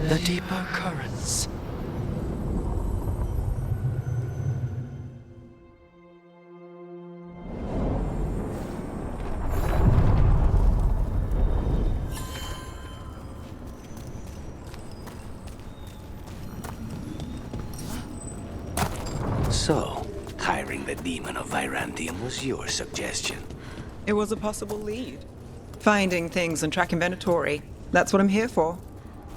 The deeper currents. So, hiring the demon of Virantium was your suggestion. It was a possible lead. Finding things and tracking Venatori. That's what I'm here for.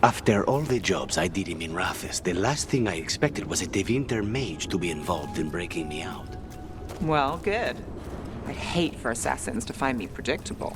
After all the jobs I did in Minrathis, the last thing I expected was a Devinter Mage to be involved in breaking me out. Well, good. I'd hate for assassins to find me predictable.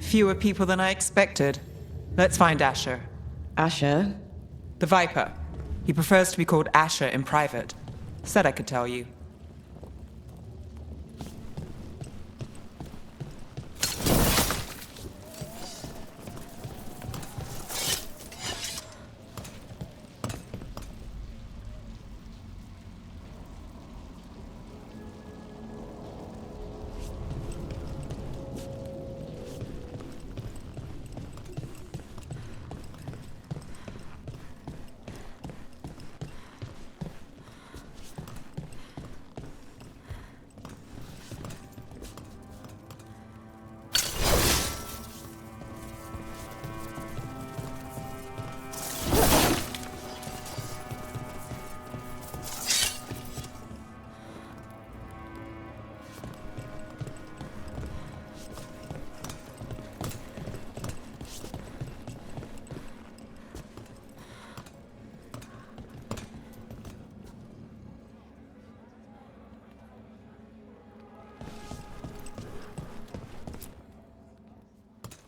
Fewer people than I expected. Let's find Asher. Asher? The Viper. He prefers to be called Asher in private. Said I could tell you.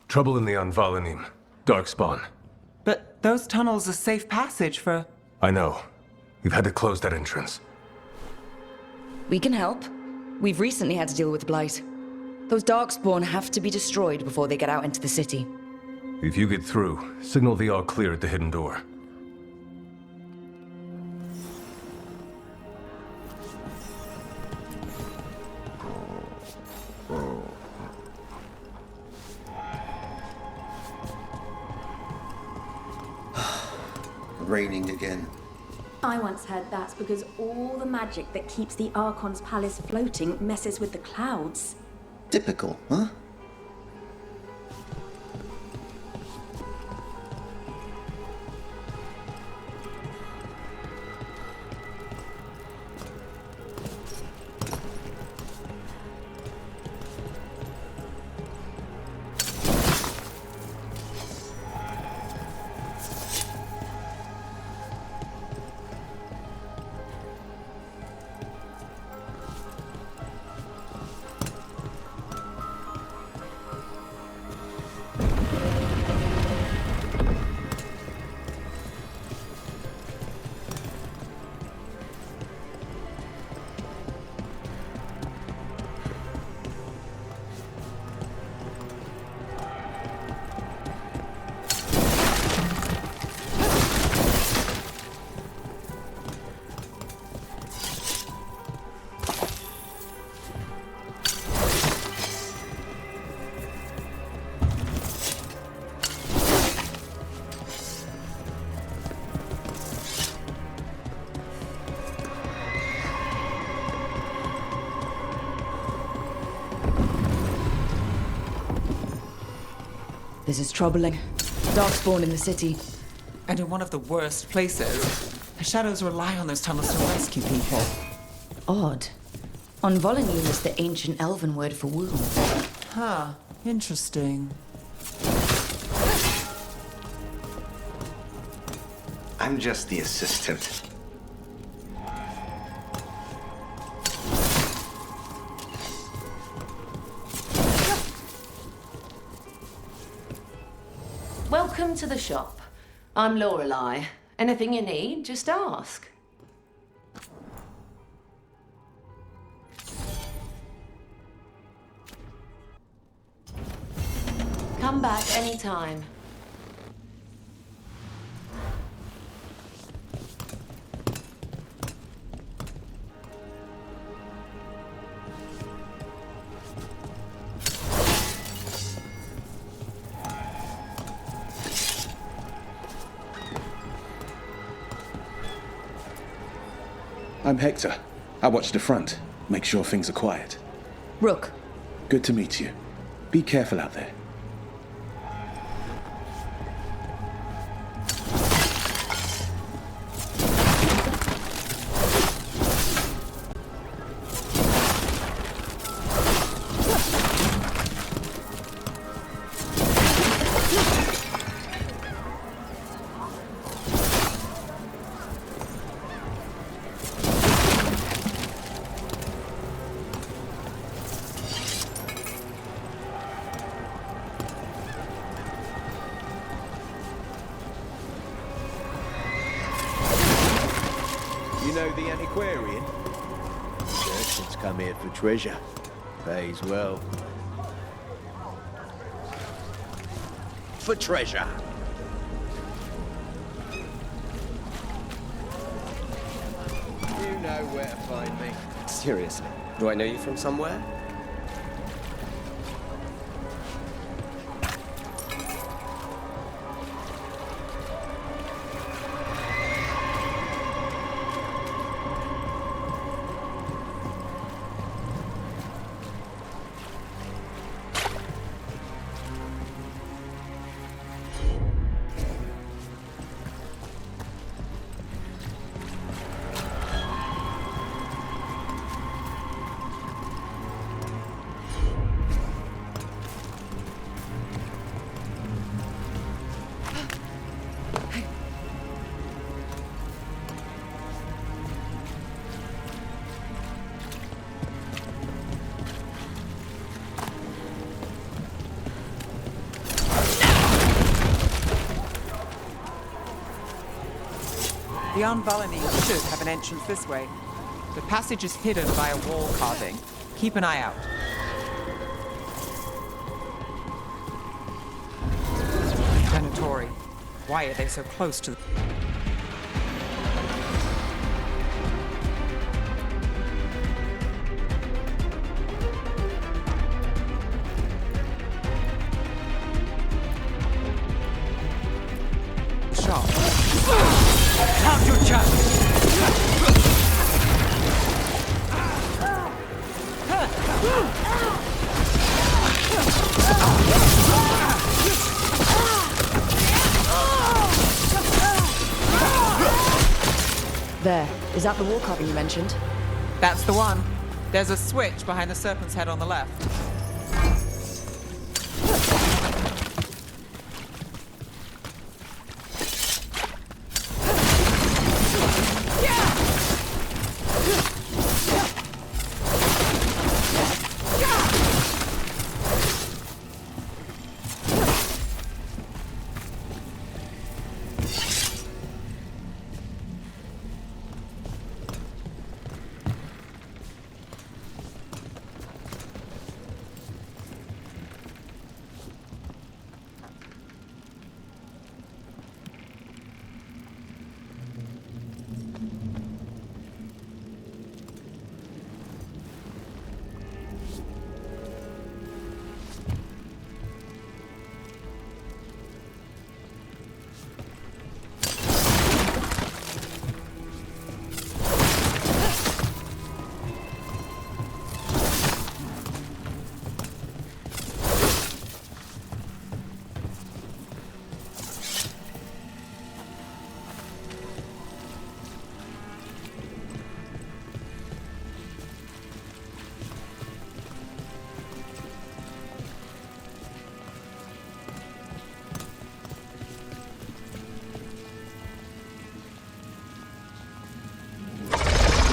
Trouble in the Anvalanim. Darkspawn. But those tunnels are safe passage for... I know. We've had to close that entrance. We can help. We've recently had to deal with Blight. Those Darkspawn have to be destroyed before they get out into the city. If you get through, signal the all clear at the hidden door. Raining again. I once heard that's because all the magic that keeps the Archon's palace floating messes with the clouds. Typical, huh? This is troubling. Darkspawn in the city. And in one of the worst places. The shadows rely on those tunnels to rescue people. Odd. Onvolanim is the ancient elven word for womb. Huh. Interesting. I'm just the assistant. Welcome to the shop. I'm Lorelei. Anything you need, just ask. Come back anytime. I'm Hector. I watch the front. Make sure things are quiet. Rook. Good to meet you. Be careful out there. You know the antiquarian? Merchants come here for treasure. Pays well. For treasure. You know where to find me. Seriously, do I know you from somewhere? The Anvalani should have an entrance this way. The passage is hidden by a wall carving. Keep an eye out. Venatori. Why are they so close to... shop? Count your chance! There. Is that the wall carving you mentioned? That's the one. There's a switch behind the serpent's head on the left.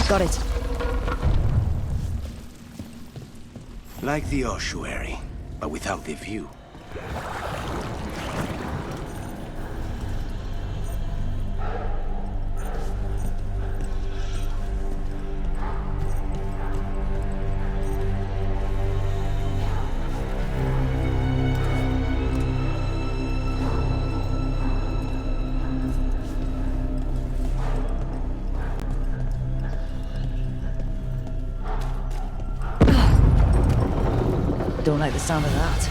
Got it. Like the ossuary, but without the view. Don't like the sound of that.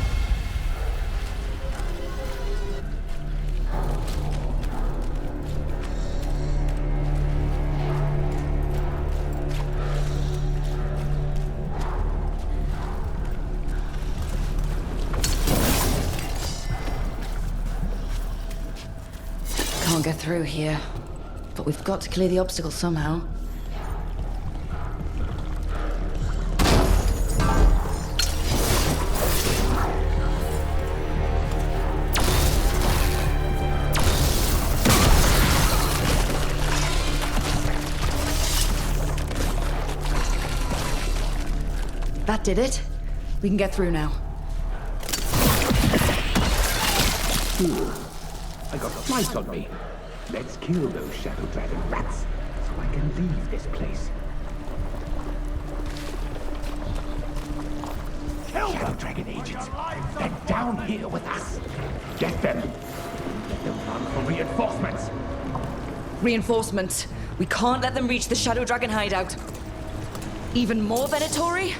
Can't get through here, but we've got to clear the obstacle somehow. That did it. We can get through now. I got a flight on me. Let's kill those Shadow Dragon rats so I can leave this place. Kill them, Dragon agents! They're down here with us! Get them! Let them run for reinforcements! Reinforcements. We can't let them reach the Shadow Dragon hideout. Even more Venatori?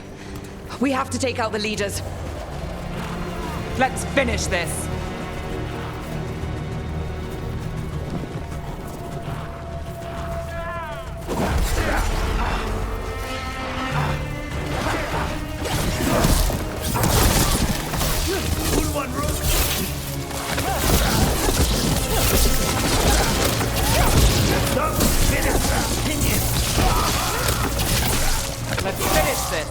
We have to take out the leaders. Let's finish this. Let's finish this.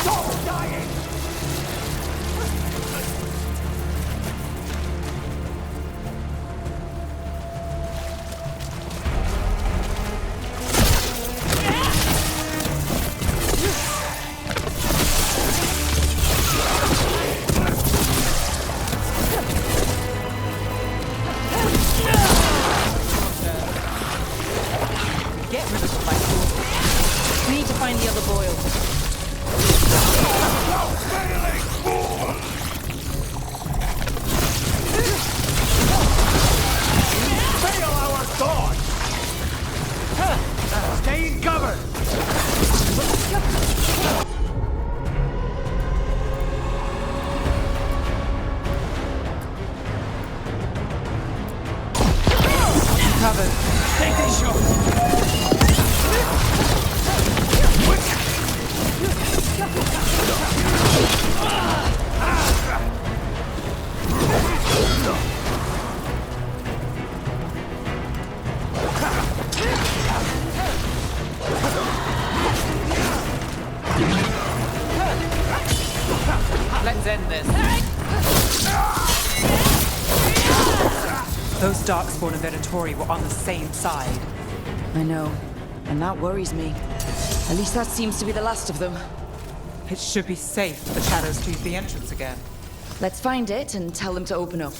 Stop dying! Get rid of the light. We need to find the other boil. Fail our thought! Stay in cover! Covered. Take this shot! Let's end this. Those Darkspawn and Venatori were on the same side. I know, and that worries me. At least that seems to be the last of them. It should be safe for the shadows to use the entrance again. Let's find it and tell them to open up.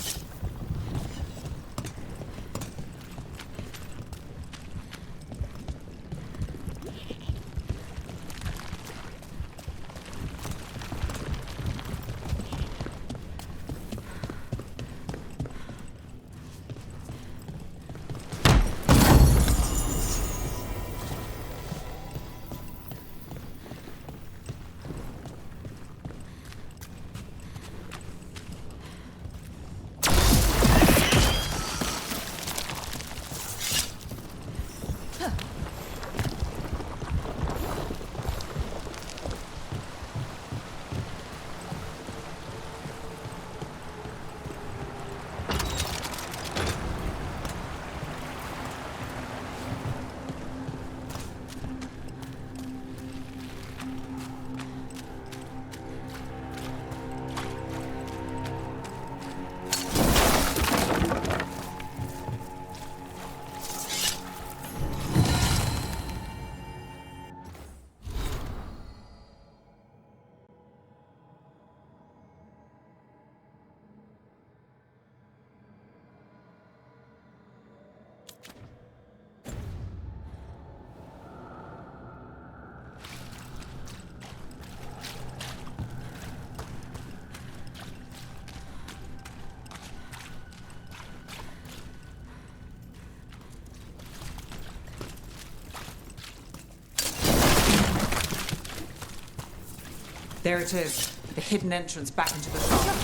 There it is, the hidden entrance back into the shop.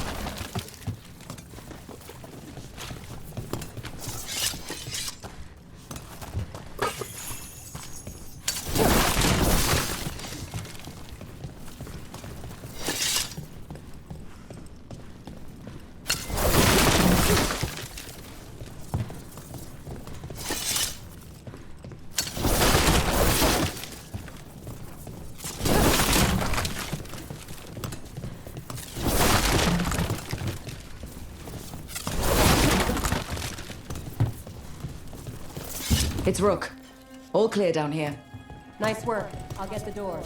It's Rook. All clear down here. Nice work. I'll get the door.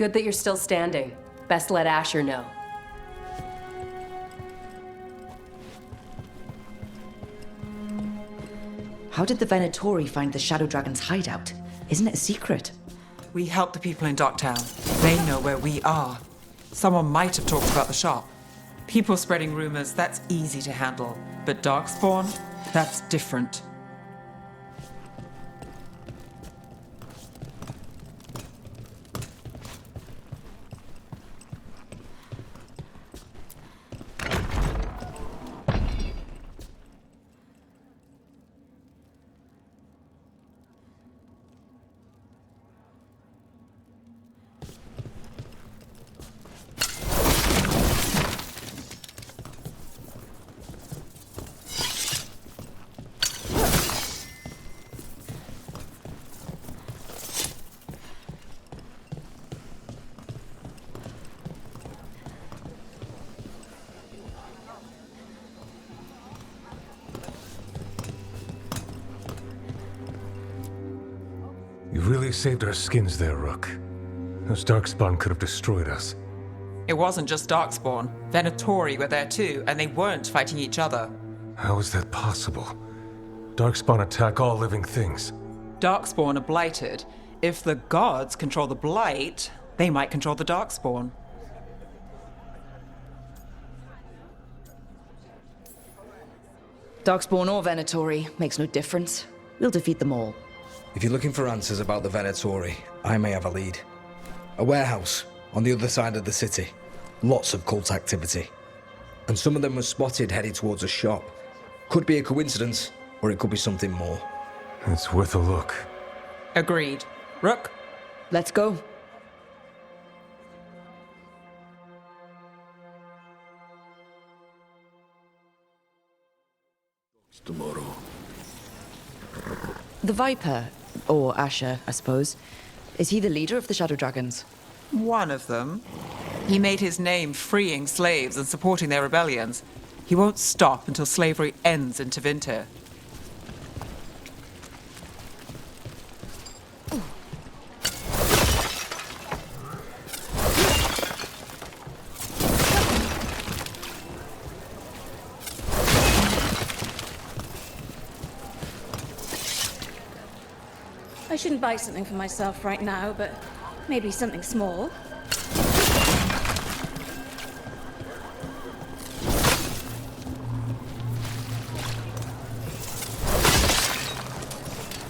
Good that you're still standing. Best let Asher know. How did the Venatori find the Shadow Dragon's hideout? Isn't it a secret? We help the people in Docktown. They know where we are. Someone might have talked about the shop. People spreading rumors, that's easy to handle. But Darkspawn, that's different. You really saved our skins there, Rook. Those Darkspawn could have destroyed us. It wasn't just Darkspawn. Venatori were there too, and they weren't fighting each other. How is that possible? Darkspawn attack all living things. Darkspawn are blighted. If the gods control the blight, they might control the Darkspawn. Darkspawn or Venatori, makes no difference. We'll defeat them all. If you're looking for answers about the Venatori, I may have a lead. A warehouse on the other side of the city. Lots of cult activity. And some of them were spotted heading towards a shop. Could be a coincidence, or it could be something more. It's worth a look. Agreed. Rook? Let's go. Tomorrow. The Viper, or Asher, I suppose. Is he the leader of the Shadow Dragons? One of them. He made his name freeing slaves and supporting their rebellions. He won't stop until slavery ends in Tevinter. I shouldn't buy something for myself right now, but maybe something small.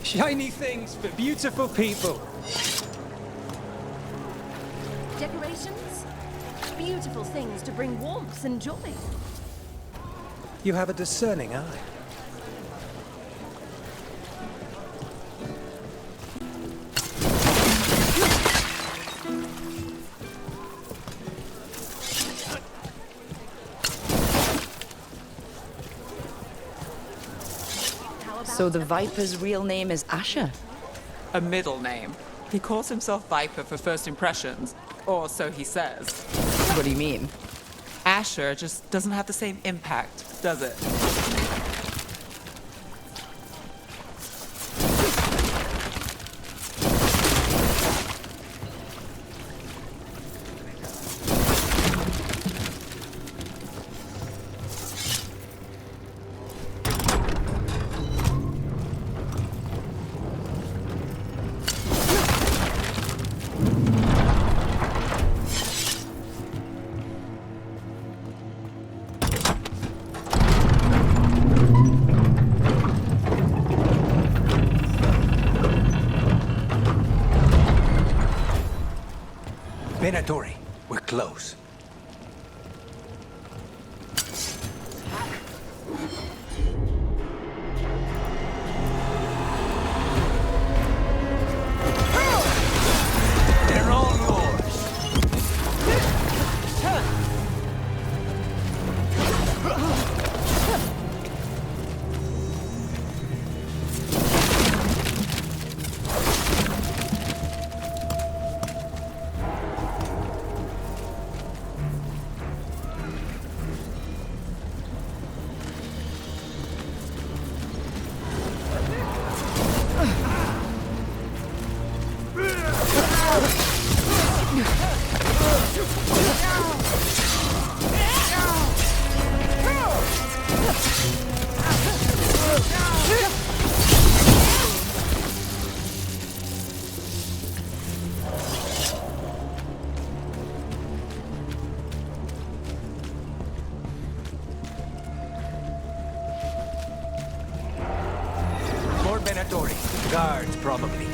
Shiny things for beautiful people. Decorations? Beautiful things to bring warmth and joy. You have a discerning eye. So the Viper's real name is Asher? A middle name. He calls himself Viper for first impressions, or so he says. What do you mean? Asher just doesn't have the same impact, does it? Venatori, we're close. They're all yours. Guards, probably.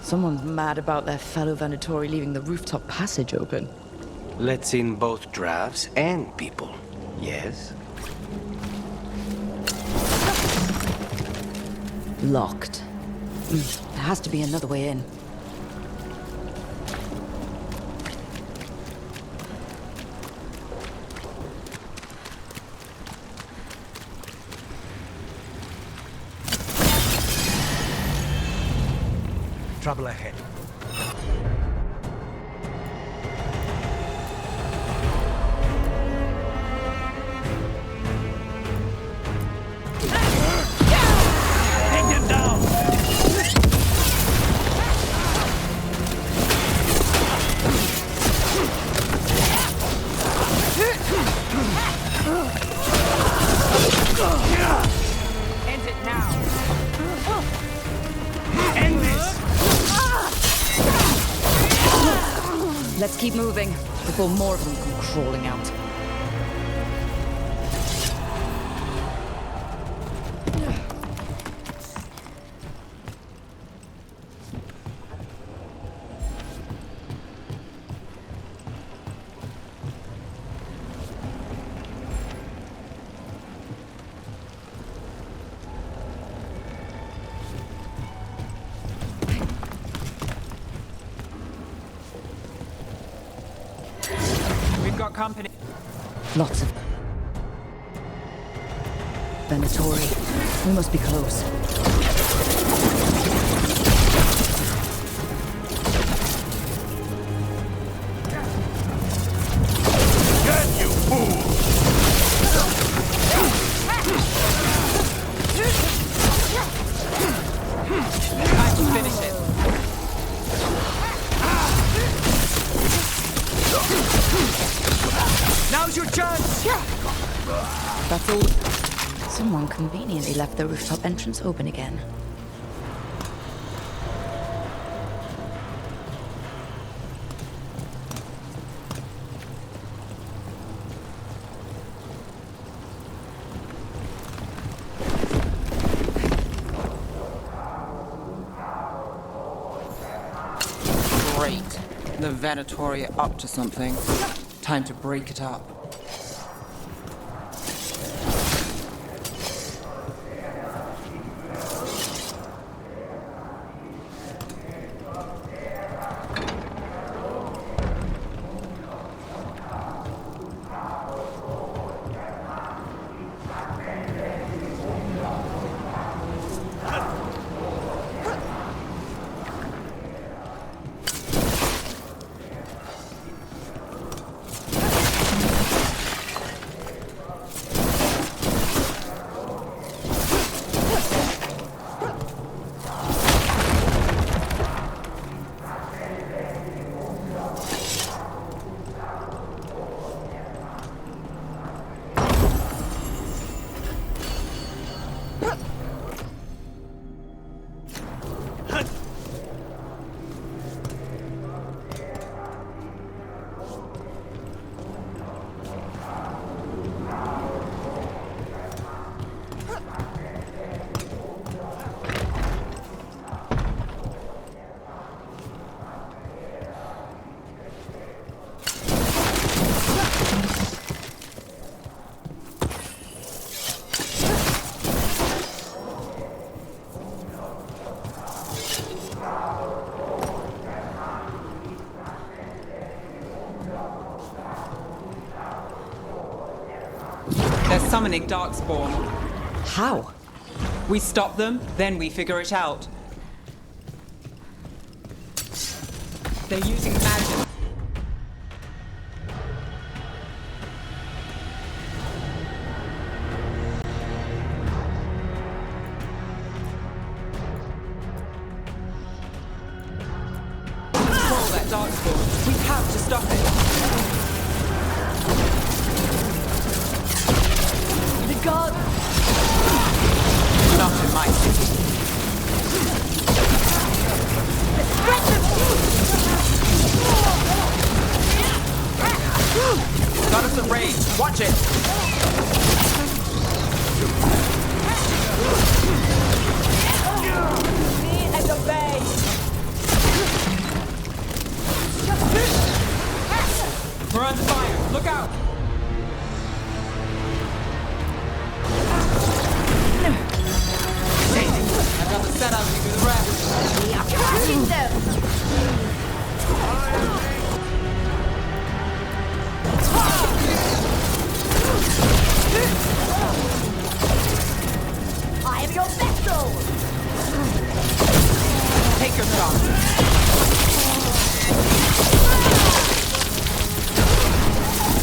Someone's mad about their fellow Venatori leaving the rooftop passage open. Let's in both drafts and people. Yes? Locked. There has to be another way in. Trouble ahead. Let's keep moving before more of them come crawling out. Company. Lots of Venatori. We must be close. Get you fool! Time to finish it. Now's your chance! That's all. Someone conveniently left the rooftop entrance open again. Great. The Venatori are up to something. Time to break it up. They're summoning Darkspawn. How? We stop them, then we figure it out. They're using magic. Control that Darkspawn. We have to stop it. God! Not in my city. Got us a range. Watch it. And obey. We're under fire. Look out. I've got the setup to do the rest. We are crushing them! I am your vessel! Take your shot.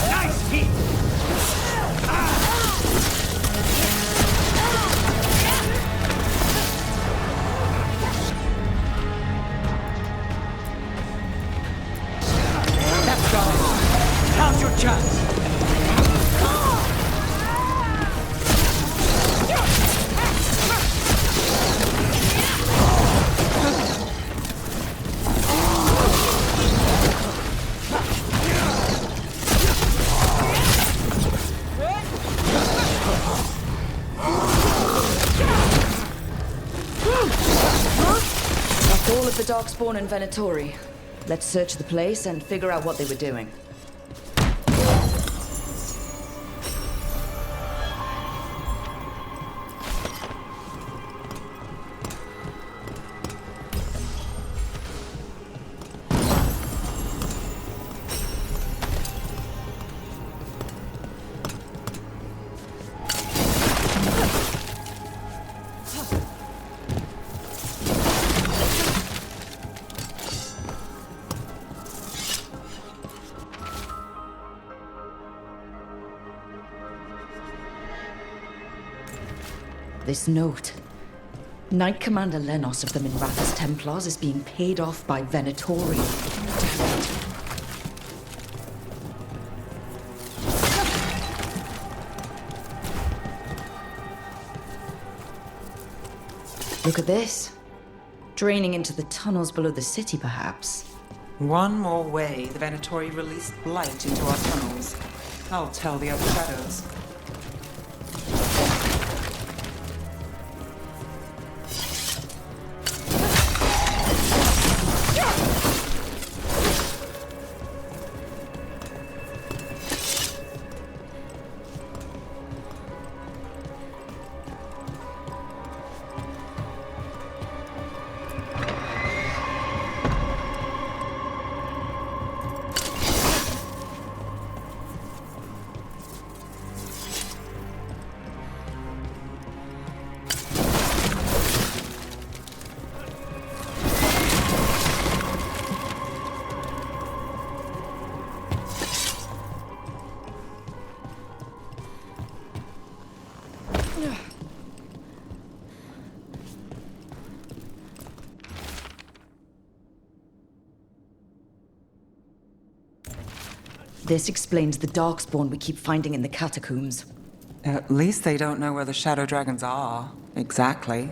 Nice hit! Now's your chance! That's all of the Darkspawn and Venatori. Let's search the place and figure out what they were doing. This note. Knight Commander Lenos of the Minrathous Templars is being paid off by Venatori. Look at this. Draining into the tunnels below the city, perhaps. One more way the Venatori released blight into our tunnels. I'll tell the other shadows. This explains the Darkspawn we keep finding in the catacombs. At least they don't know where the shadow dragons are. Exactly.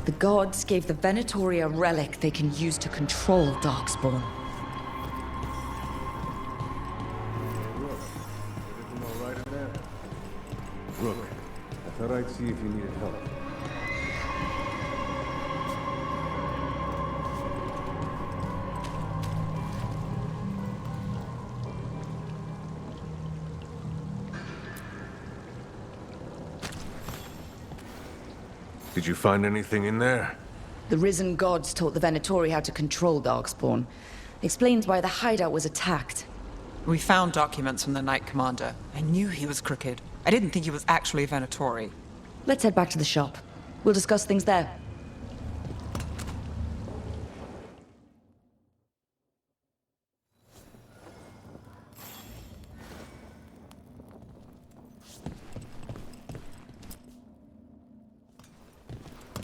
The gods gave the Venatori a relic they can use to control Darkspawn. Everything all right in there? Rook, I thought I'd see if you needed help. Did you find anything in there? The risen gods taught the Venatori how to control Darkspawn. Explains why the hideout was attacked. We found documents from the Knight Commander. I knew he was crooked. I didn't think he was actually a Venatori. Let's head back to the shop. We'll discuss things there.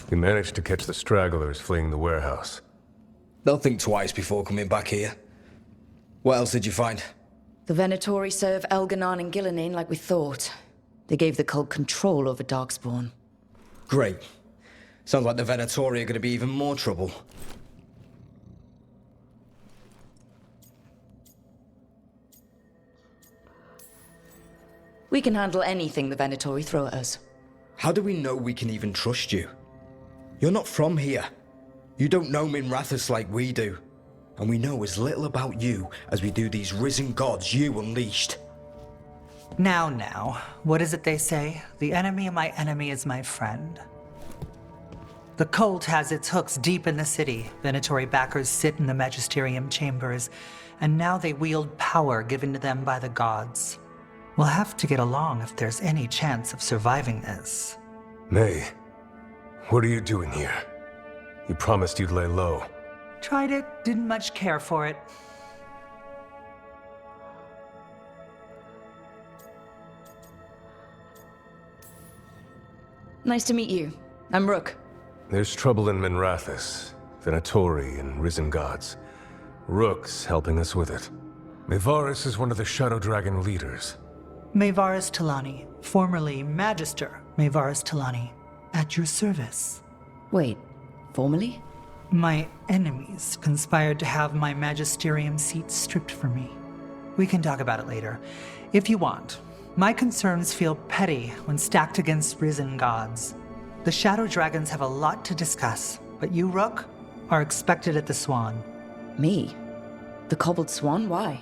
We managed to catch the stragglers fleeing the warehouse. They'll think twice before coming back here. What else did you find? The Venatori serve Elganon and Gillenane like we thought. They gave the cult control over Darkspawn. Great. Sounds like the Venatori are going to be even more trouble. We can handle anything the Venatori throw at us. How do we know we can even trust you? You're not from here. You don't know Minrathous like we do. And we know as little about you as we do these risen gods you unleashed. Now, what is it they say? The enemy of my enemy is my friend. The cult has its hooks deep in the city. Venatori backers sit in the magisterium chambers, and now they wield power given to them by the gods. We'll have to get along if there's any chance of surviving this. May, what are you doing here? You promised you'd lay low. Tried it, didn't much care for it. Nice to meet you. I'm Rook. There's trouble in Minrathous, Venatori and risen gods. Rook's helping us with it. Mevaris is one of the Shadow Dragon leaders. Mevaris Talani, formerly Magister Mevaris Talani, at your service. Wait, formerly? My enemies conspired to have my magisterium seat stripped from me. We can talk about it later, if you want. My concerns feel petty when stacked against risen gods. The Shadow Dragons have a lot to discuss, but you, Rook, are expected at the Swan. Me? The Cobbled Swan? Why?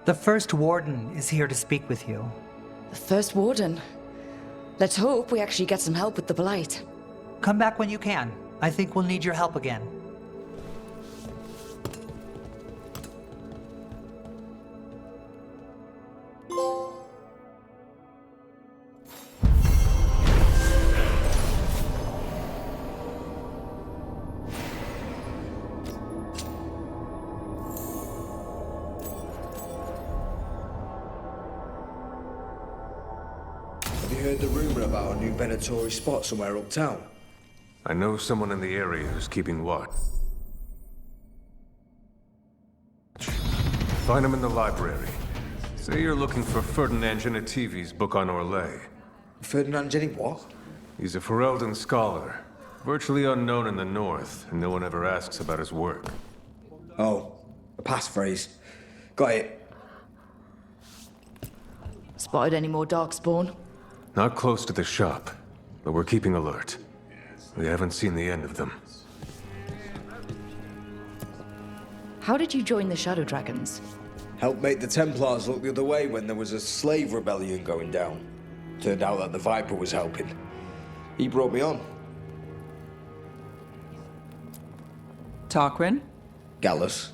The First Warden is here to speak with you. The First Warden? Let's hope we actually get some help with the Blight. Come back when you can. I think we'll need your help again. Have you heard the rumor about a new Venatori spot somewhere uptown? I know someone in the area who's keeping watch. Find him in the library. Say you're looking for Ferdinand Genetivi's book on Orlais. Ferdinand Genetivi what? He's a Ferelden scholar, virtually unknown in the north, and no one ever asks about his work. Oh, a passphrase. Got it. Spotted any more Darkspawn? Not close to the shop, but we're keeping alert. We haven't seen the end of them. How did you join the Shadow Dragons? Helped make the Templars look the other way when there was a slave rebellion going down. Turned out that the Viper was helping. He brought me on. Tarquin? Gallus.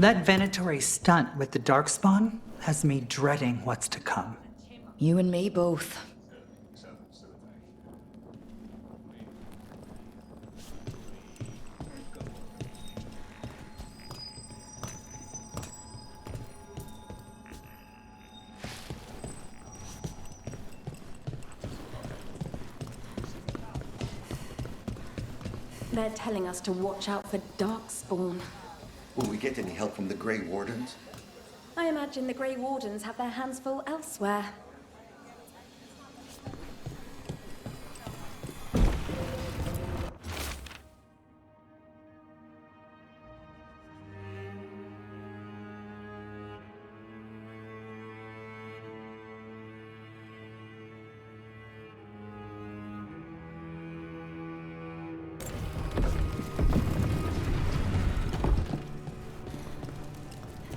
That Venatori stunt with the Darkspawn has me dreading what's to come. You and me both. They're telling us to watch out for Darkspawn. Will we get any help from the Grey Wardens? I imagine the Grey Wardens have their hands full elsewhere.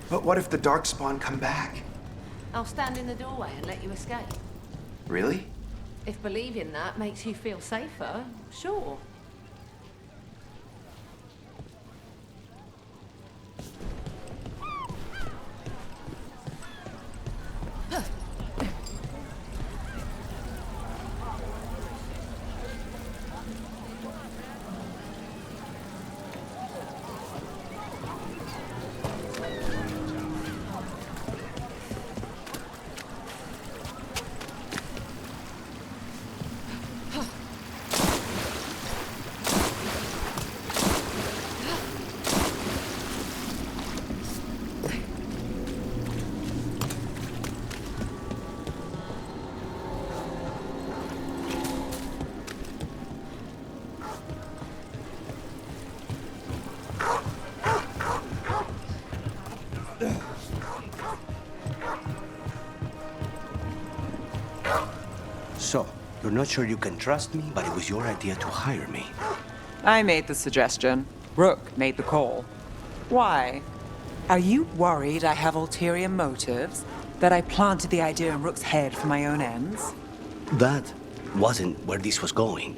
But what if the Darkspawn come back? I'll stand in the doorway and let you escape. Really? If believing that makes you feel safer, sure. So, you're not sure you can trust me, but it was your idea to hire me. I made the suggestion. Rook made the call. Why? Are you worried I have ulterior motives? That I planted the idea in Rook's head for my own ends? That wasn't where this was going.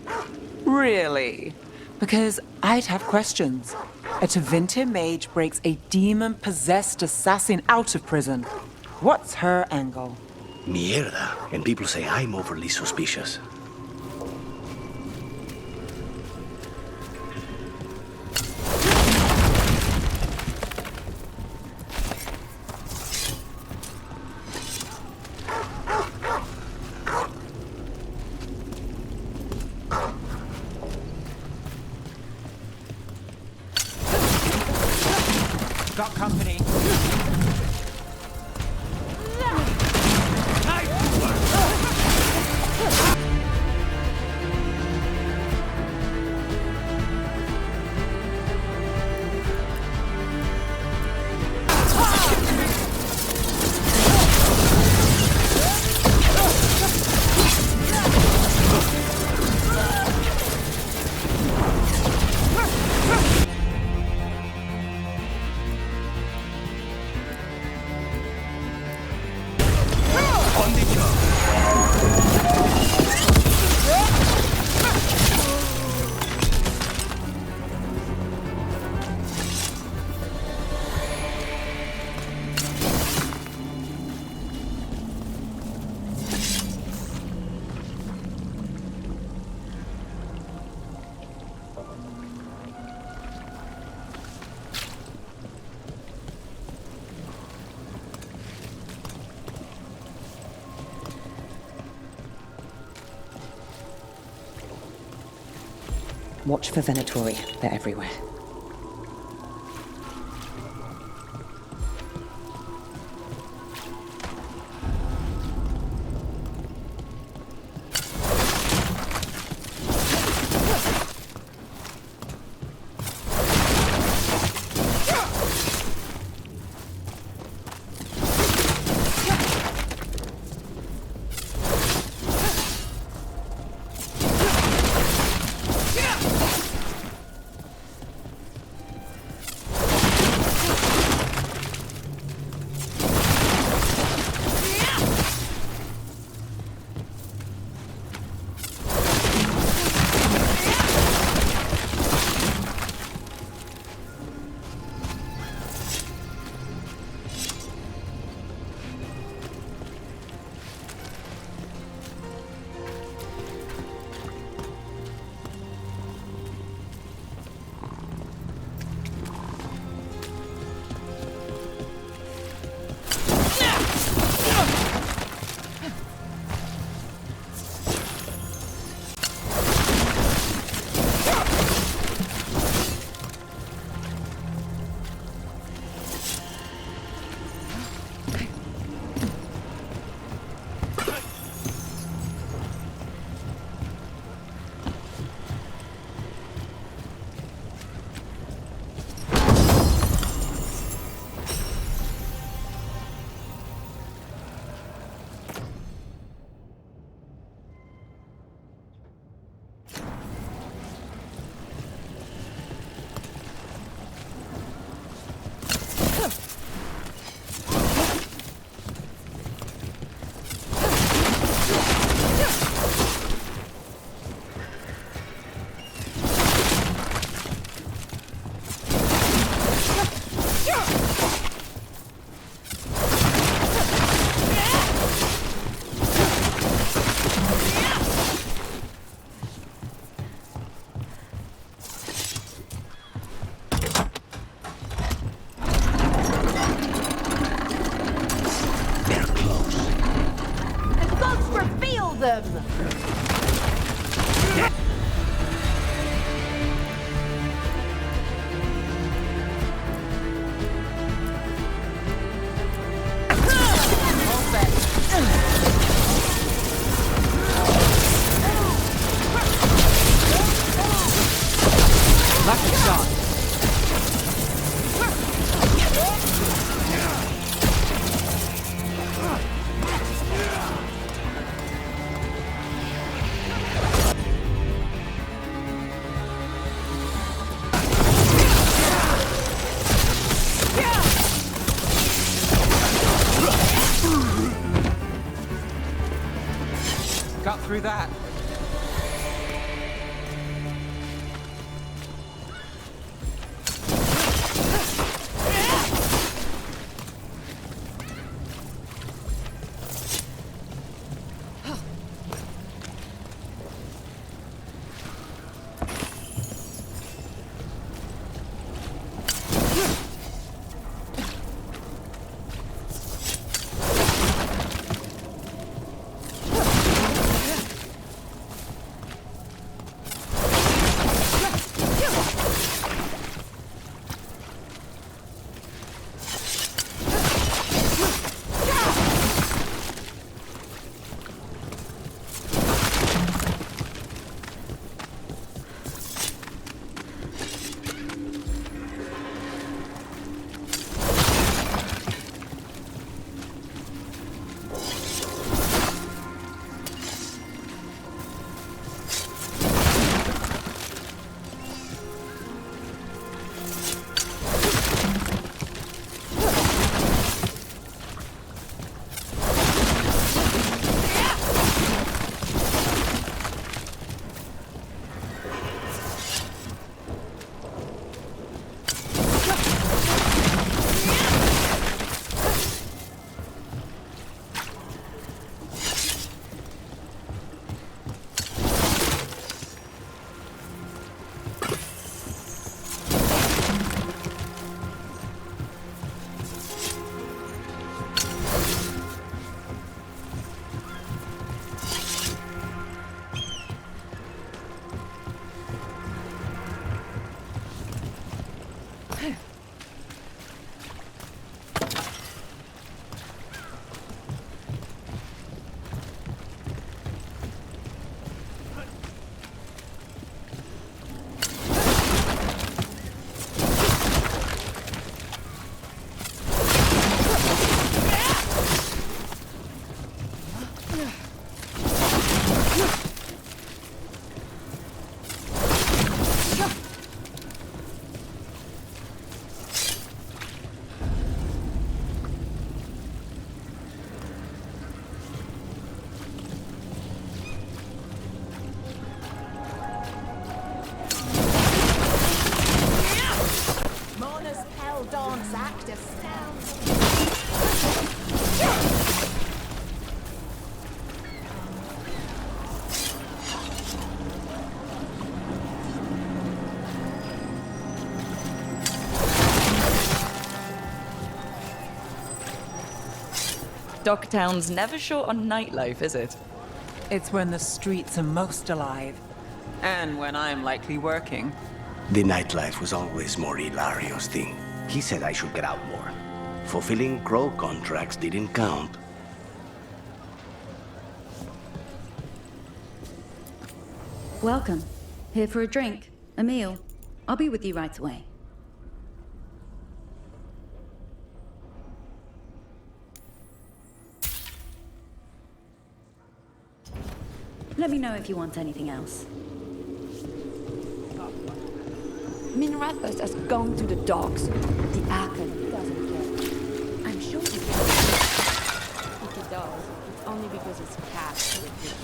Really? Because I'd have questions. A Tevinter mage breaks a demon-possessed assassin out of prison. What's her angle? Mierda. And people say I'm overly suspicious. Got company. Watch for Venatori. They're everywhere. Got through that. Docktown's never short on nightlife, is it? It's when the streets are most alive. And when I'm likely working. The nightlife was always more Hilario's thing. He said I should get out more. Fulfilling crow contracts didn't count. Welcome. Here for a drink, a meal. I'll be with you right away. Let me know if you want anything else. Minrathos has gone to the dogs. The Archon doesn't care. I'm sure he does. If he does, it's only because his cat with him.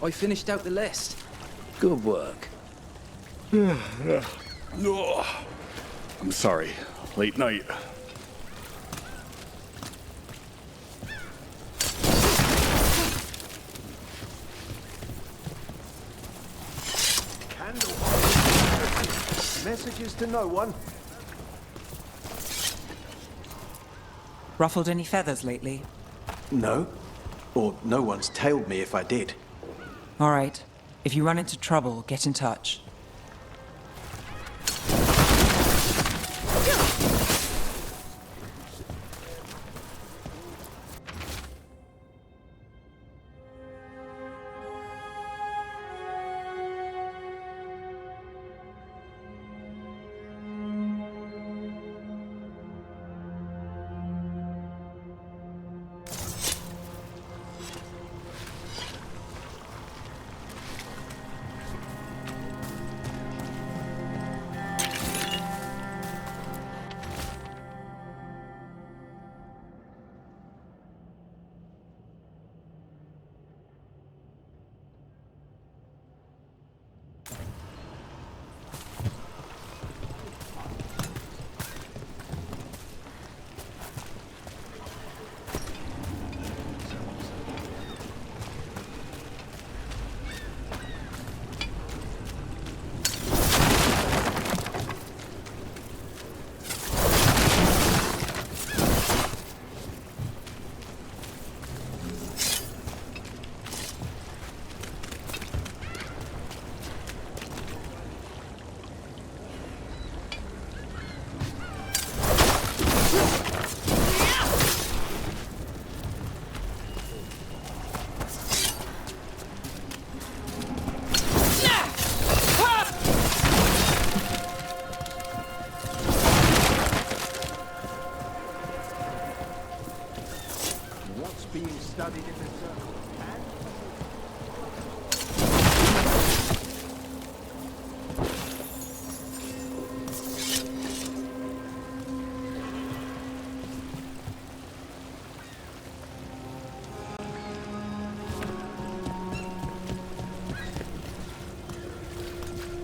I finished out the list. Good work. I'm sorry. Late night. Messages to no one. Ruffled any feathers lately? No. Or no one's tailed me if I did. All right. If you run into trouble, get in touch.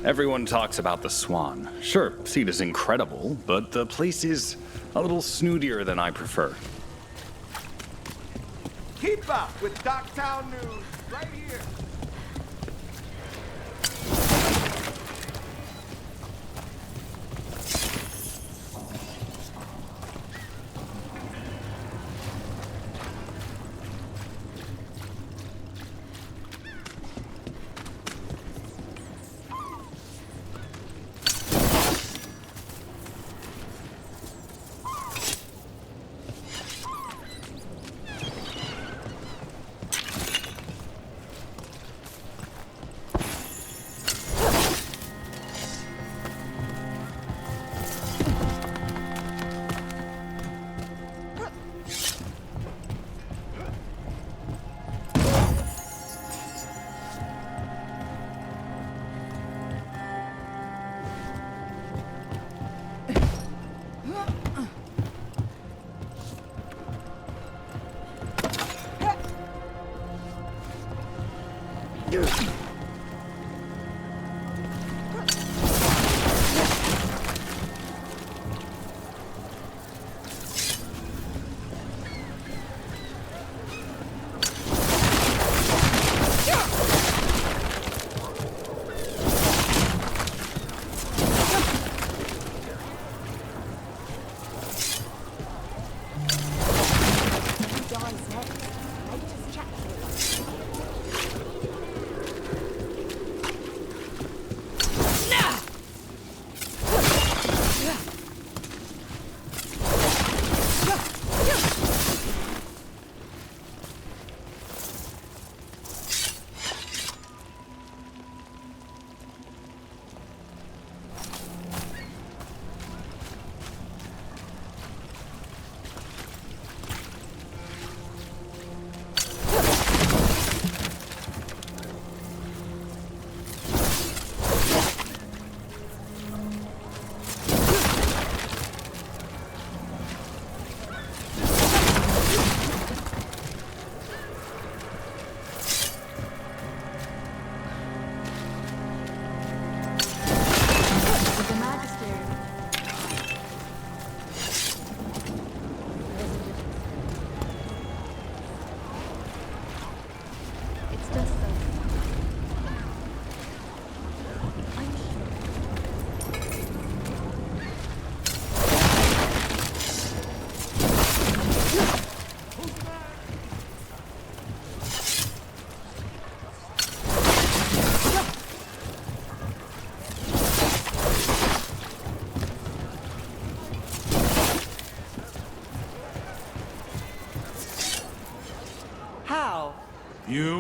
Everyone talks about the Swan. Sure, seat is incredible, but the place is a little snootier than I prefer. Keep up with Darktown News right here.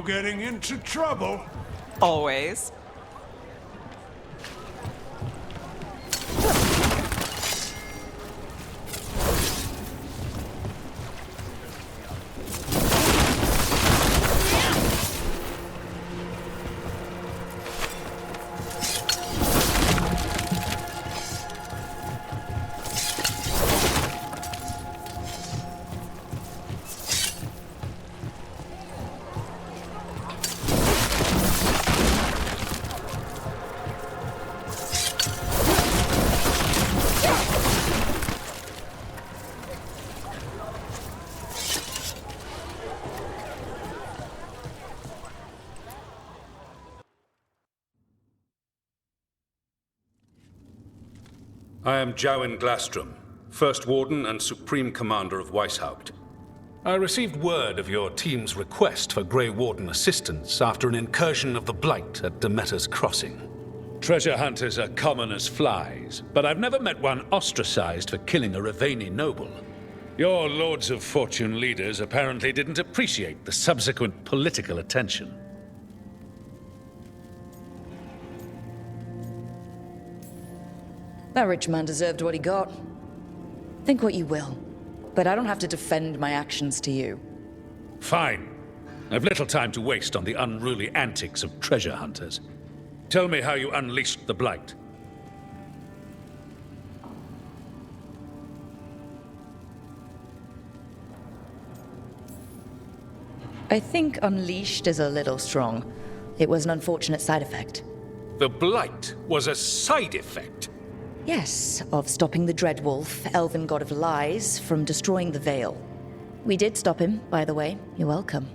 getting into trouble. Always. I am Jowen Glastrom, First Warden and Supreme Commander of Weishaupt. I received word of your team's request for Grey Warden assistance after an incursion of the Blight at Demeter's Crossing. Treasure hunters are common as flies, but I've never met one ostracized for killing a Raveni noble. Your Lords of Fortune leaders apparently didn't appreciate the subsequent political attention. That rich man deserved what he got. Think what you will, but I don't have to defend my actions to you. Fine. I've little time to waste on the unruly antics of treasure hunters. Tell me how you unleashed the Blight. I think unleashed is a little strong. It was an unfortunate side effect. The Blight was a side effect? Yes, of stopping the Dreadwolf, elven god of lies, from destroying the Veil. We did stop him, by the way. You're welcome.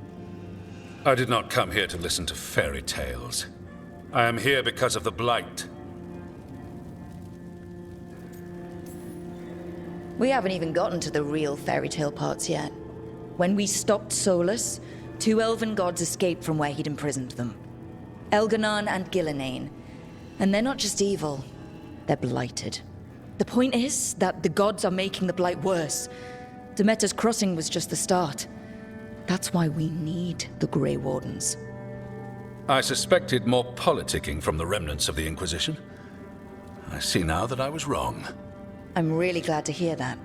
I did not come here to listen to fairy tales. I am here because of the Blight. We haven't even gotten to the real fairy tale parts yet. When we stopped Solus, 2 elven gods escaped from where he'd imprisoned them. Elganon and Gillenane. And they're not just evil. They're blighted. The point is that the gods are making the Blight worse. Demeter's Crossing was just the start. That's why we need the Grey Wardens. I suspected more politicking from the remnants of the Inquisition. I see now that I was wrong. I'm really glad to hear that.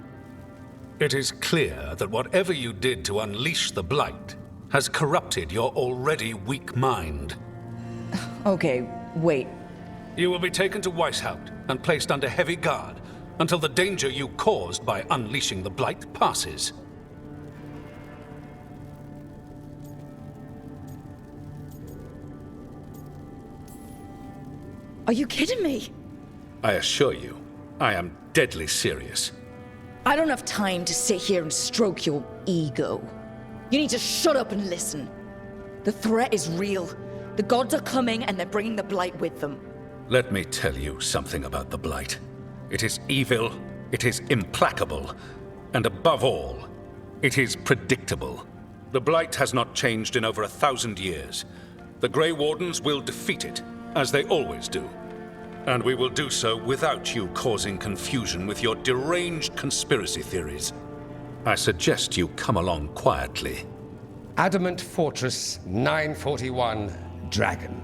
It is clear that whatever you did to unleash the Blight has corrupted your already weak mind. Okay, wait. You will be taken to Weishaupt and placed under heavy guard until the danger you caused by unleashing the Blight passes. Are you kidding me? I assure you, I am deadly serious. I don't have time to sit here and stroke your ego. You need to shut up and listen. The threat is real. The gods are coming and they're bringing the Blight with them. Let me tell you something about the Blight. It is evil, it is implacable, and above all, it is predictable. The Blight has not changed in over 1,000 years. The Grey Wardens will defeat it, as they always do. And we will do so without you causing confusion with your deranged conspiracy theories. I suggest you come along quietly. Adamant Fortress 941, Dragon.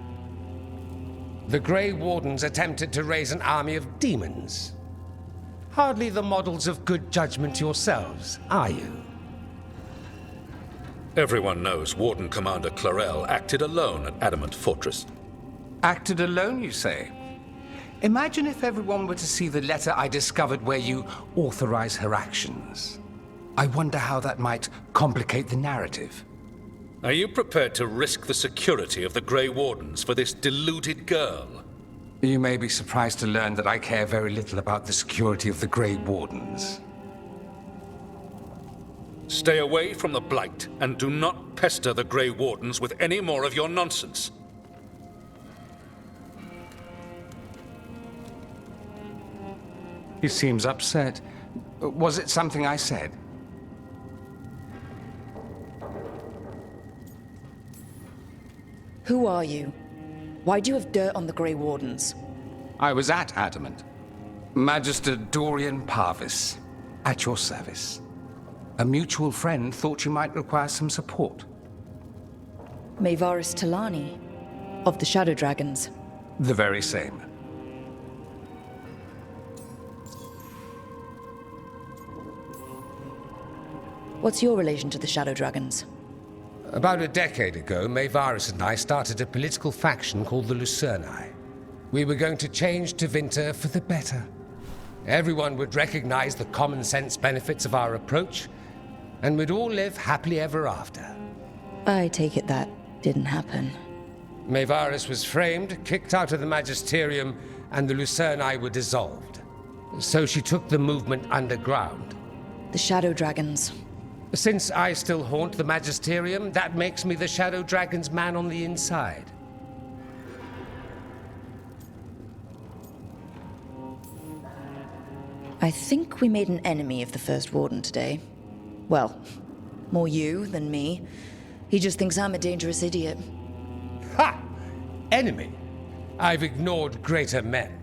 The Grey Wardens attempted to raise an army of demons. Hardly the models of good judgment yourselves, are you? Everyone knows Warden Commander Clarel acted alone at Adamant Fortress. Acted alone, you say? Imagine if everyone were to see the letter I discovered where you authorize her actions. I wonder how that might complicate the narrative. Are you prepared to risk the security of the Grey Wardens for this deluded girl? You may be surprised to learn that I care very little about the security of the Grey Wardens. Stay away from the Blight, and do not pester the Grey Wardens with any more of your nonsense. He seems upset. Was it something I said? Who are you? Why do you have dirt on the Grey Wardens? I was at Adamant. Magister Dorian Parvis, at your service. A mutual friend thought you might require some support. Mayvaris Talani, of the Shadow Dragons. The very same. What's your relation to the Shadow Dragons? About a decade ago, Mayvaris and I started a political faction called the Lucerni. We were going to change Tevinter for the better. Everyone would recognize the common sense benefits of our approach, and we'd all live happily ever after. I take it that didn't happen. Mayvaris was framed, kicked out of the Magisterium, and the Lucerni were dissolved. So she took the movement underground. The Shadow Dragons. Since I still haunt the Magisterium, that makes me the Shadow Dragon's man on the inside. I think we made an enemy of the First Warden today. Well, more you than me. He just thinks I'm a dangerous idiot. Ha! Enemy? I've ignored greater men.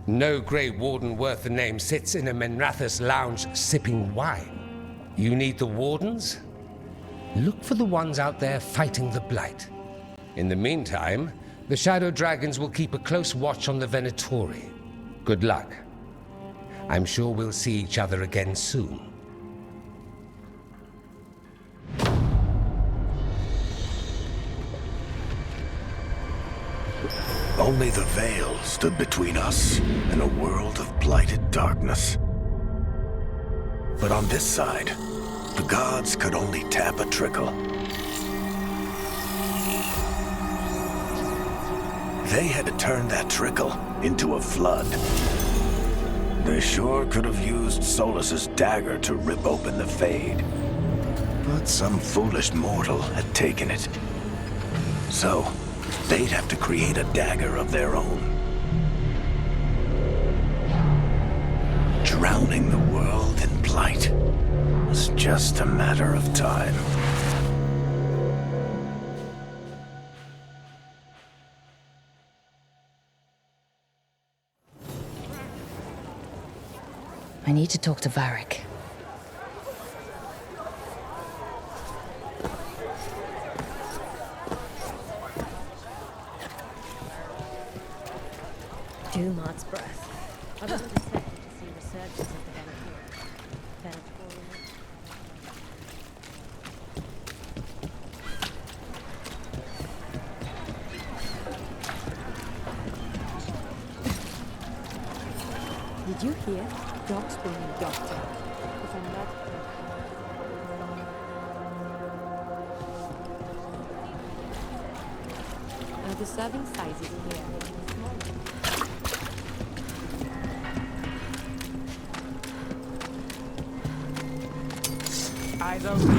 No Grey Warden worth the name sits in a Menrathus lounge sipping wine. You need the Wardens? Look for the ones out there fighting the Blight. In the meantime, the Shadow Dragons will keep a close watch on the Venatori. Good luck. I'm sure we'll see each other again soon. Only the veil stood between us and a world of blighted darkness. But on this side, the gods could only tap a trickle. They had to turn that trickle into a flood. They sure could have used Solus's dagger to rip open the Fade. But some foolish mortal had taken it. So, they'd have to create a dagger of their own. Drowning the world in blight was just a matter of time. I need to talk to Varric. Dumart's breath. I was expecting to see resurgence of the Venatorium. Did you hear? Darkspawn and Doctor. If I'm not the serving size is here. Eyes open.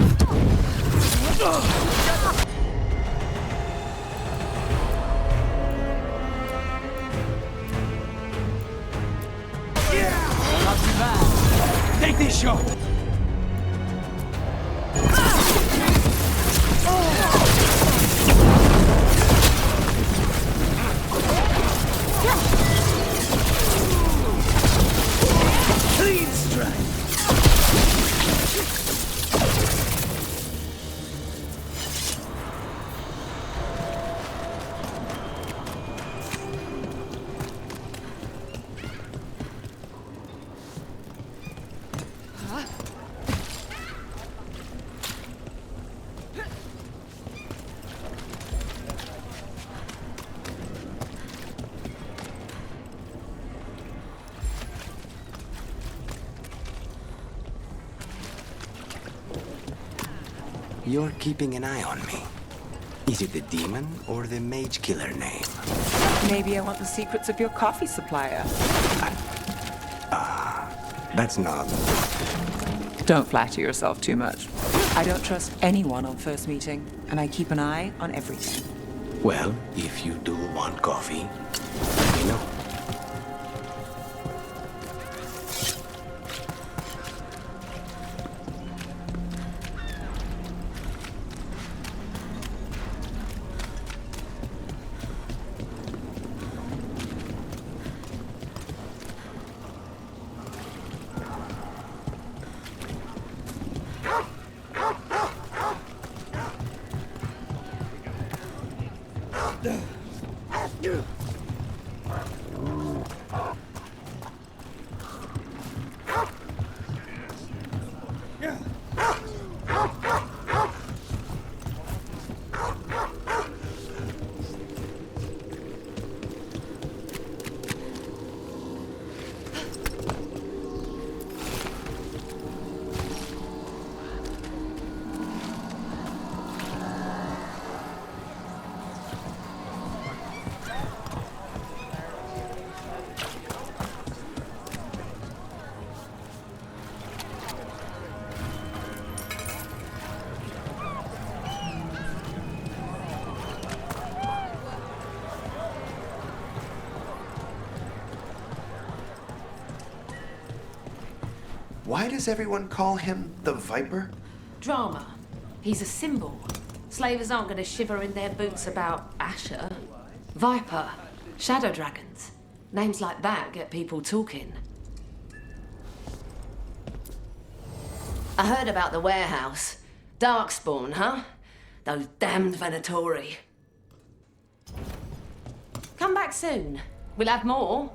Not too bad. Take this shot. Clean strike. You're keeping an eye on me. Is it the demon or the mage killer name? Maybe I want the secrets of your coffee supplier. That's not... Don't flatter yourself too much. I don't trust anyone on first meeting, and I keep an eye on everything. Well, if you do want coffee, let me know. Why does everyone call him the Viper? Drama. He's a symbol. Slavers aren't going to shiver in their boots about Asher. Viper. Shadow dragons. Names like that get people talking. I heard about the warehouse. Darkspawn, huh? Those damned Venatori. Come back soon. We'll have more.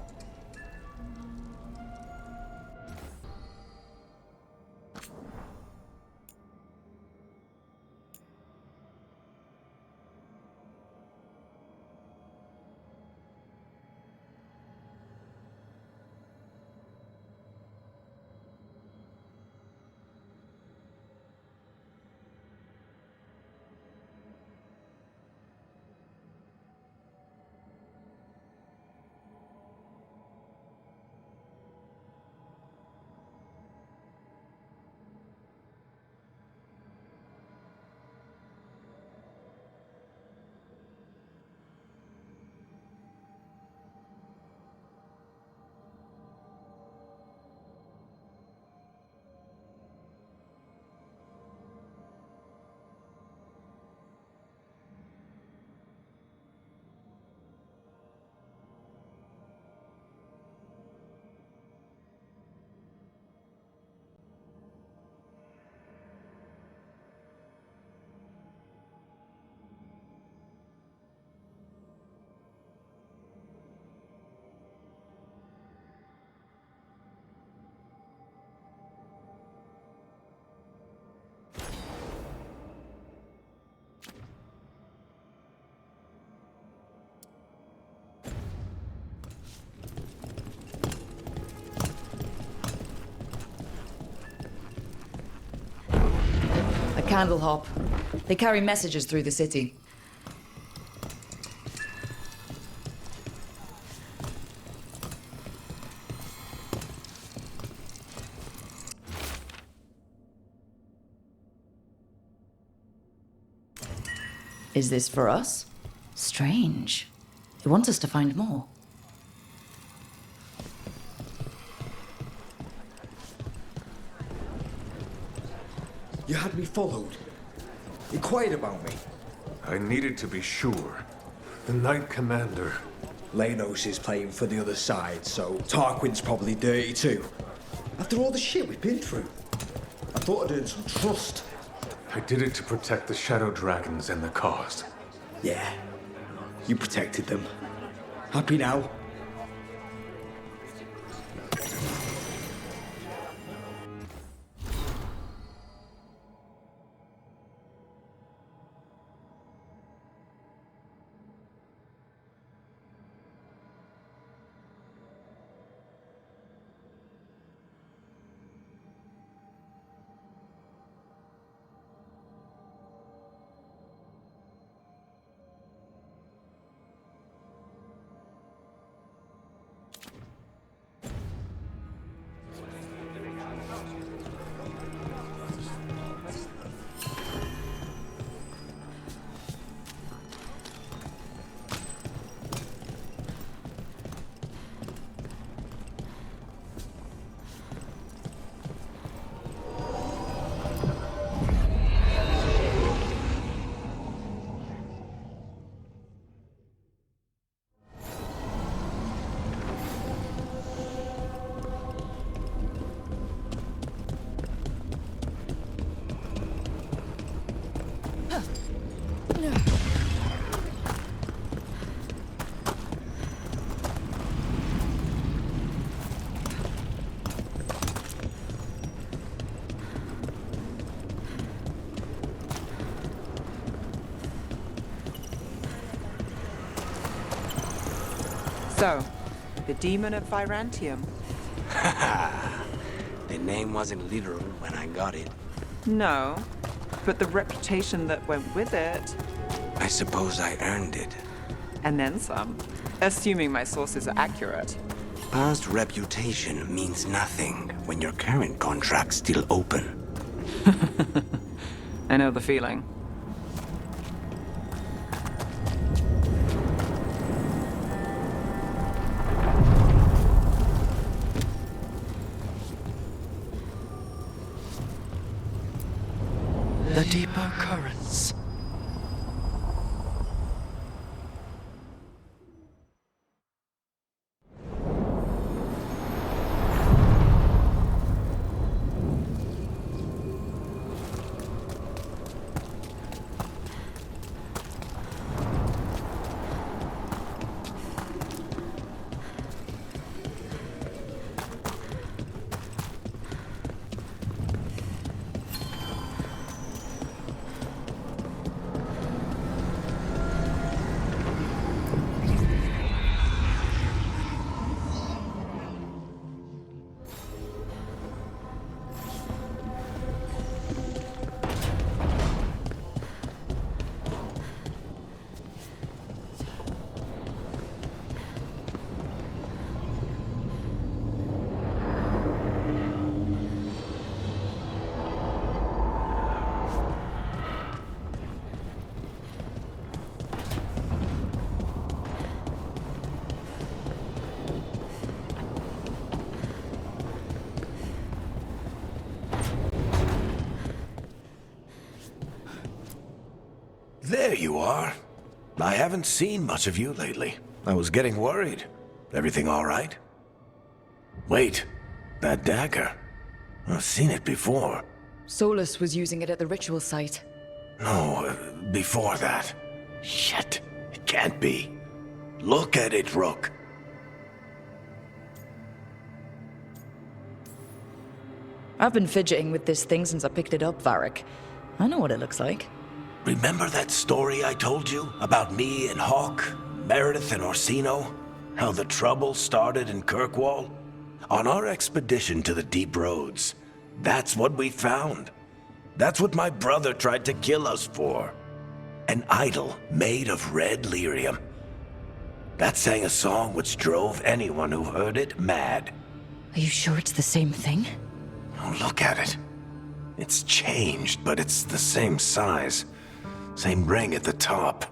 Candle hop. They carry messages through the city. Is this for us? Strange. It wants us to find more. You had me followed. Inquired about me. I needed to be sure. The Knight Commander. Lanos is playing for the other side, so Tarquin's probably dirty too. After all the shit we've been through. I thought I'd earned some trust. I did it to protect the Shadow Dragons and the cause. Yeah. You protected them. Happy now? So, the Demon of Virantium. The name wasn't literal when I got it. No, but the reputation that went with it. I suppose I earned it. And then some, assuming my sources are accurate. Past reputation means nothing when your current contract's still open. I know the feeling. deeper currents. There you are. I haven't seen much of you lately. I was getting worried. Everything all right? Wait, that dagger. I've seen it before. Solus was using it at the ritual site. No, before that. Shit, it can't be. Look at it, Rook. I've been fidgeting with this thing since I picked it up, Varric. I know what it looks like. Remember that story I told you about me and Hawk, Meredith and Orsino? How the trouble started in Kirkwall? On our expedition to the Deep Roads, that's what we found. That's what my brother tried to kill us for. An idol made of red lyrium. That sang a song which drove anyone who heard it mad. Are you sure it's the same thing? Oh, look at it. It's changed, but it's the same size. Same ring at the top.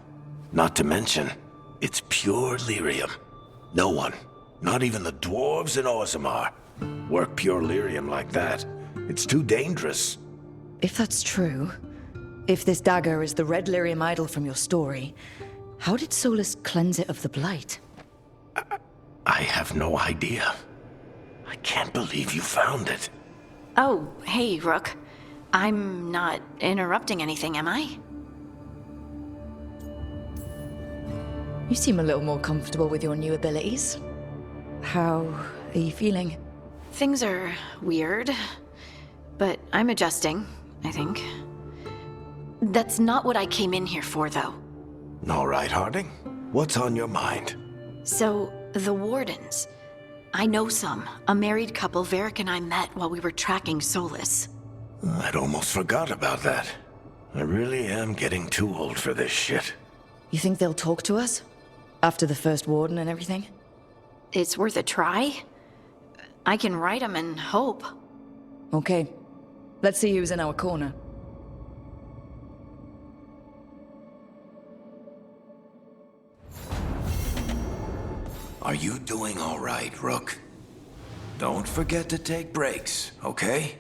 Not to mention, it's pure lyrium. No one, not even the dwarves in Orzammar, work pure lyrium like that. It's too dangerous. If that's true, if this dagger is the red lyrium idol from your story, how did Solus cleanse it of the blight? I have no idea. I can't believe you found it. Oh, hey, Rook. I'm not interrupting anything, am I? You seem a little more comfortable with your new abilities. How are you feeling? Things are weird, but I'm adjusting, I think. That's not what I came in here for, though. All right, Harding. What's on your mind? So, the Wardens. I know some. A married couple Varric and I met while we were tracking Solus. I'd almost forgot about that. I really am getting too old for this shit. You think they'll talk to us? After the First Warden and everything? It's worth a try. I can write them and hope. Okay. Let's see who's in our corner. Are you doing all right, Rook? Don't forget to take breaks, okay?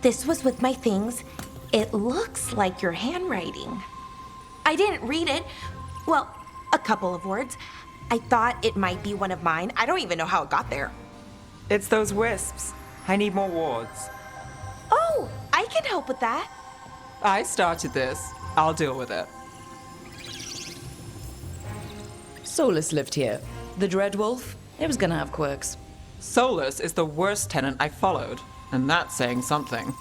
This was with my things. It looks like your handwriting. I didn't read it. Well, a couple of words. I thought it might be one of mine. I don't even know how it got there. It's those wisps. I need more wards. Oh, I can help with that. I started this. I'll deal with it. Solus lived here. The Dread Wolf. It was gonna have quirks. Solus is the worst tenant I followed, and that's saying something.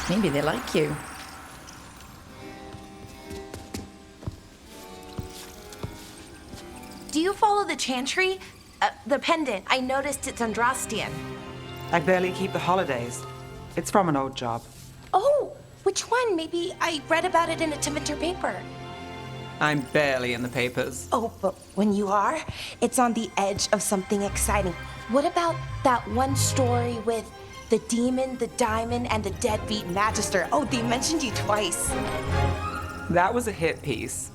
Maybe they like you. Do you follow the chantry? The pendant. I noticed it's Andrastian. I barely keep the holidays. It's from an old job. Oh, which one? Maybe I read about it in a Timenter paper. I'm barely in the papers. Oh, but when you are, it's on the edge of something exciting. What about that one story with the demon, the diamond, and the deadbeat magister? Oh, they mentioned you twice. That was a hit piece.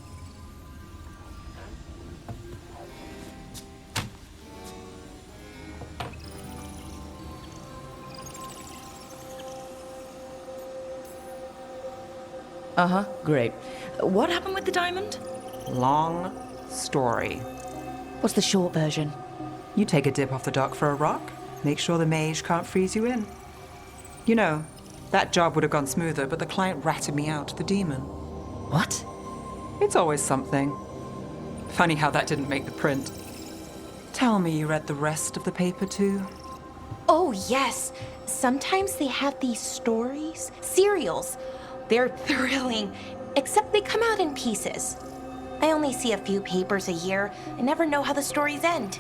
Uh-huh, great. What happened with the diamond? Long story. What's the short version? You take a dip off the dock for a rock, make sure the mage can't freeze you in. You know, that job would have gone smoother, but the client ratted me out, the demon. What? It's always something. Funny how that didn't make the print. Tell me you read the rest of the paper too? Oh, yes. Sometimes they have these stories, serials. They're thrilling, except they come out in pieces. I only see a few papers a year. I never know how the stories end.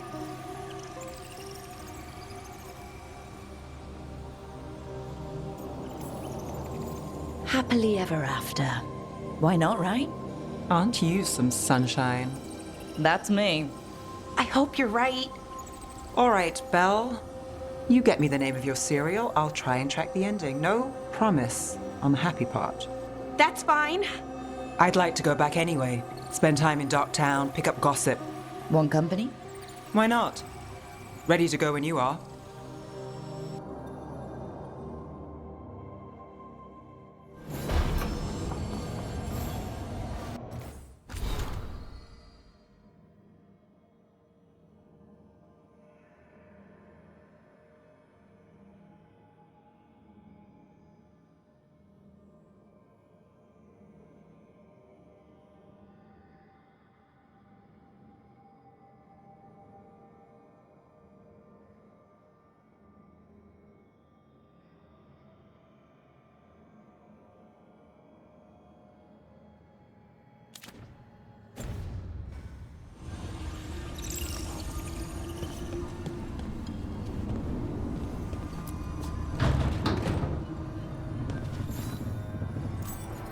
Happily ever after. Why not, right? Aren't you some sunshine? That's me. I hope you're right. All right, Belle. You get me the name of your serial, I'll try and track the ending. No promise on the happy part. That's fine. I'd like to go back anyway. Spend time in Darktown, pick up gossip. One company? Why not? Ready to go when you are.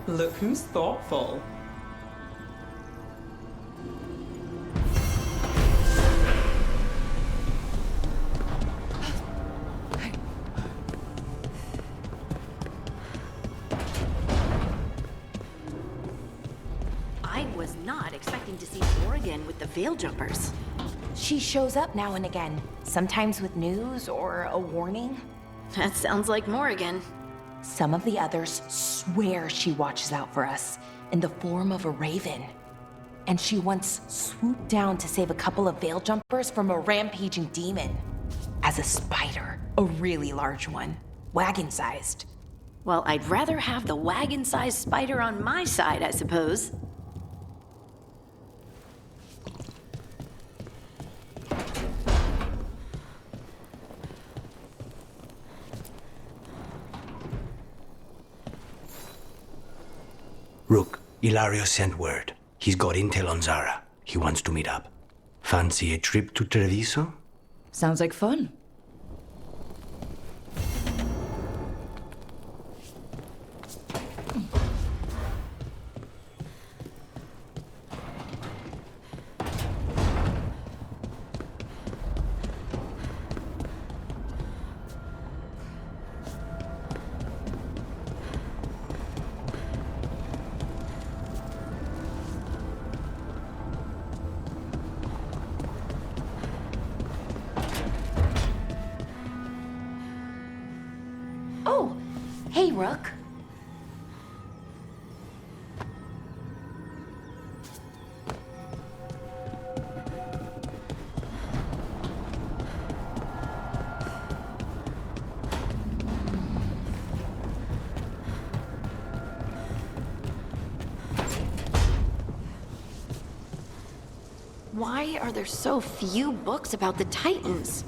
Look who's thoughtful. I was not expecting to see Morrigan with the Veil Jumpers. She shows up now and again, sometimes with news or a warning. That sounds like Morrigan. Some of the others swear she watches out for us in the form of a raven. And she once swooped down to save a couple of Veil Jumpers from a rampaging demon. As a spider, a really large one, wagon-sized. Well, I'd rather have the wagon-sized spider on my side, I suppose. Rook, Ilario sent word. He's got intel on Zara. He wants to meet up. Fancy a trip to Treviso? Sounds like fun. Rook. Why are there so few books about the Titans?